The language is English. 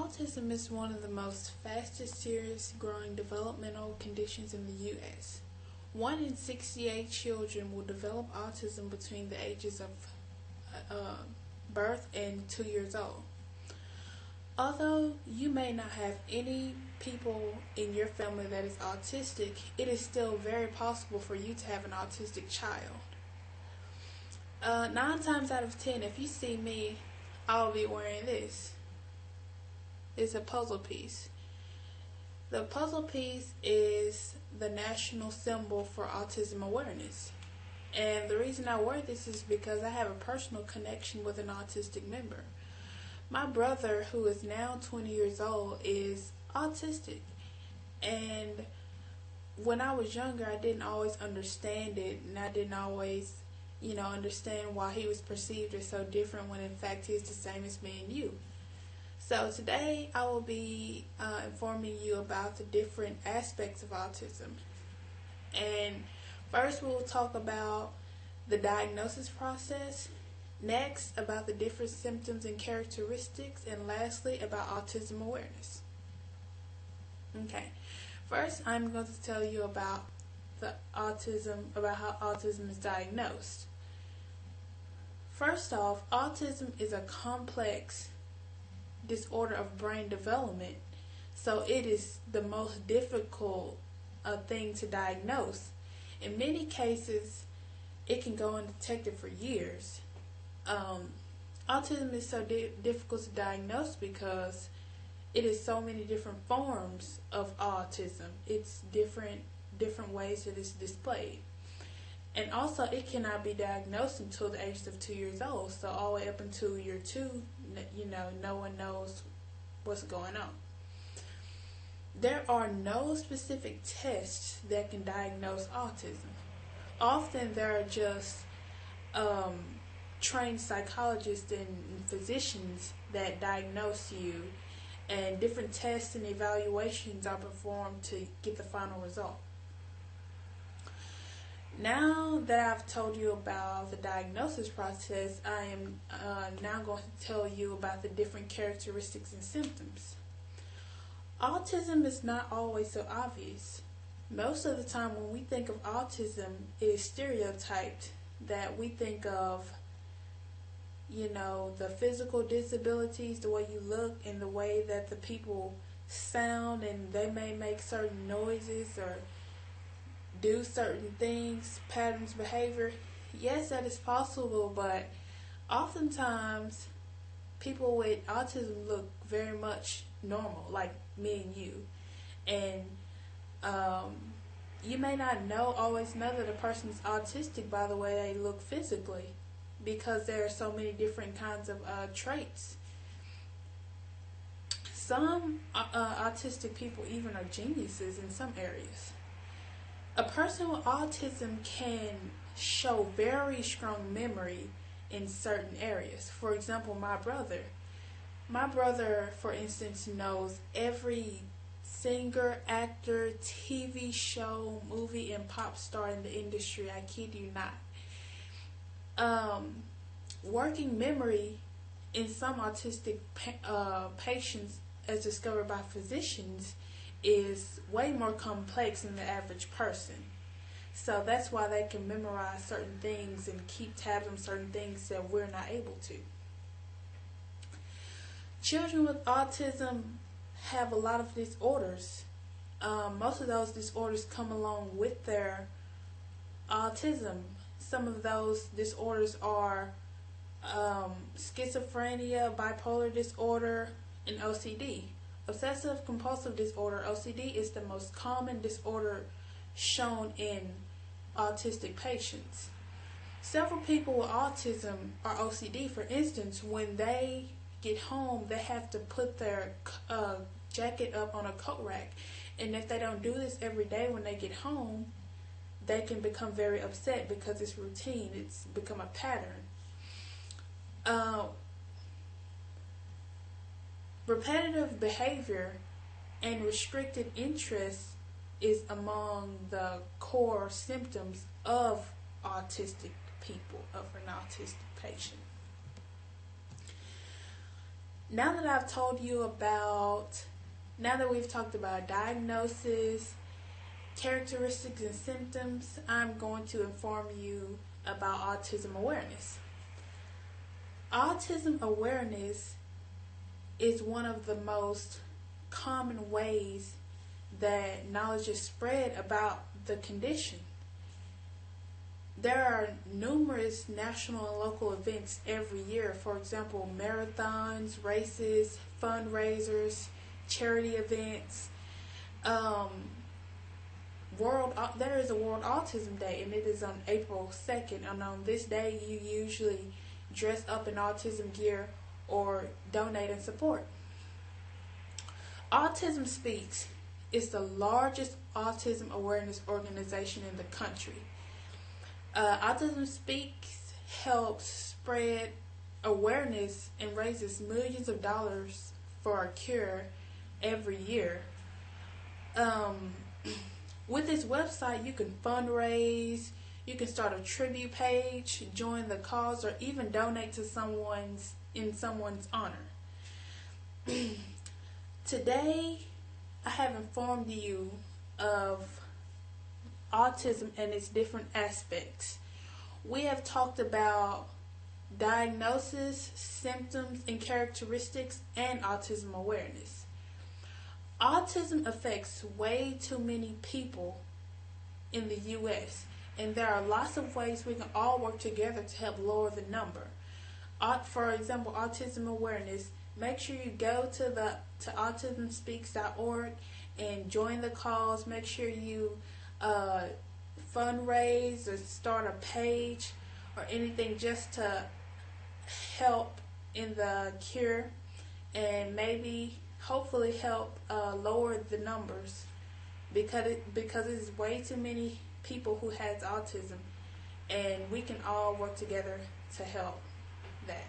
Autism is one of the most fastest serious growing developmental conditions in the U.S. 1 in 68 children will develop autism between the ages of birth and 2 years old. Although you may not have any people in your family that is autistic, it is still very possible for you to have an autistic child. 9 times out of 10, if you see me, I'll be wearing this. It's a puzzle piece. The puzzle piece is the national symbol for autism awareness. And the reason I wear this is because I have a personal connection with an autistic member. My brother, who is now 20 years old, is autistic. And when I was younger, I didn't always understand it, and I didn't always, understand why he was perceived as so different when in fact he's the same as me and you. So today I will be informing you about the different aspects of autism. And first we'll talk about the diagnosis process. Next, about the different symptoms and characteristics. And lastly, about autism awareness. Okay. First, I'm going to tell you about how autism is diagnosed. First off, autism is a complex disorder of brain development, so it is the most difficult thing to diagnose. In many cases, it can go undetected for years. Autism is so difficult to diagnose because it is so many different forms of autism. It's different ways that it's displayed. And also, it cannot be diagnosed until the age of 2 years old. So all the way up until year 2, no one knows what's going on. There are no specific tests that can diagnose autism. Often there are just trained psychologists and physicians that diagnose you, and different tests and evaluations are performed to get the final result. Now that I've told you about the diagnosis process, I am now going to tell you about the different characteristics and symptoms. Autism is not always so obvious. Most of the time when we think of autism, it is stereotyped, that we think of the physical disabilities, the way you look, and the way that the people sound, and they may make certain noises or do certain things, patterns, behavior. Yes, that is possible, but oftentimes people with autism look very much normal, like me and you. And you may not always know that a person's autistic by the way they look physically, because there are so many different kinds of traits. Some autistic people even are geniuses in some areas. A person with autism can show very strong memory in certain areas. For example, my brother. My brother, for instance, knows every singer, actor, TV show, movie, and pop star in the industry. I kid you not. Working memory in some autistic patients, as discovered by physicians, is way more complex than the average person. So that's why they can memorize certain things and keep tabs on certain things that we're not able to. Children with autism have a lot of disorders. Most of those disorders come along with their autism. Some of those disorders are schizophrenia, bipolar disorder, and OCD. Obsessive compulsive disorder, OCD, is the most common disorder shown in autistic patients. Several people with autism are OCD. For instance, when they get home, they have to put their jacket up on a coat rack. And if they don't do this every day when they get home, they can become very upset because it's routine. It's become a pattern. Repetitive behavior and restricted interest is among the core symptoms of autistic people, of an autistic patient. Now that I've told you about, now that we've talked about diagnosis, characteristics, and symptoms, I'm going to inform you about autism awareness. Autism awareness is one of the most common ways that knowledge is spread about the condition. There are numerous national and local events every year. For example, marathons, races, fundraisers, charity events. There is a World Autism Day, and it is on April 2nd. And on this day, you usually dress up in autism gear or donate and support. Autism Speaks is the largest autism awareness organization in the country. Autism Speaks helps spread awareness and raises millions of dollars for a cure every year. With this website, you can fundraise, you can start a tribute page, join the cause, or even donate to someone's honor. Today, I have informed you of autism and its different aspects. We have talked about diagnosis, symptoms, and characteristics, and autism awareness. Autism affects way too many people in the U.S., and there are lots of ways we can all work together to help lower the number. For example, autism awareness. Make sure you go to autismspeaks.org and join the cause. Make sure you fundraise or start a page or anything just to help in the cure, and maybe hopefully help lower the numbers, because it's way too many people who has autism, and we can all work together to help that.